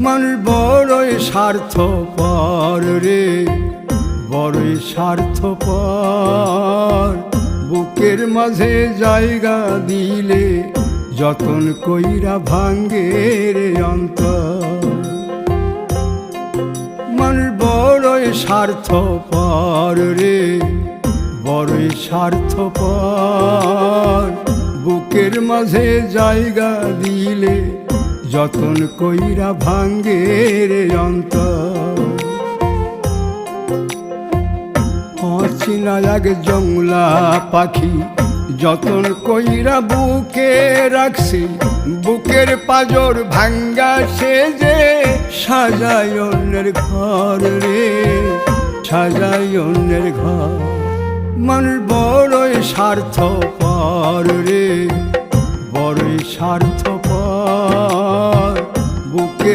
মানুষ বড়ই স্বার্থপর রে, বড়ই স্বার্থপর। বুকের মাঝে জায়গা দিলে যতন কইরা ভাঙ্গে রে অন্তর। মানুষ বড়ই স্বার্থপর রে, বড়ই স্বার্থপর। বুকের মাঝে জায়গা দিলে যতন কইরা ভাঙ্গে রে অন্তর। অচিনা এক জংলা পাখি যতন কইরা বুকে রাখছি, বুকের পাজর ভাঙ্গা সে যে সাজায় অন্যের ঘর রে, সাজায় অন্যের ঘর। মানুষ বড়ই স্বার্থপর রে, বড়ই স্বার্থপর। বুকে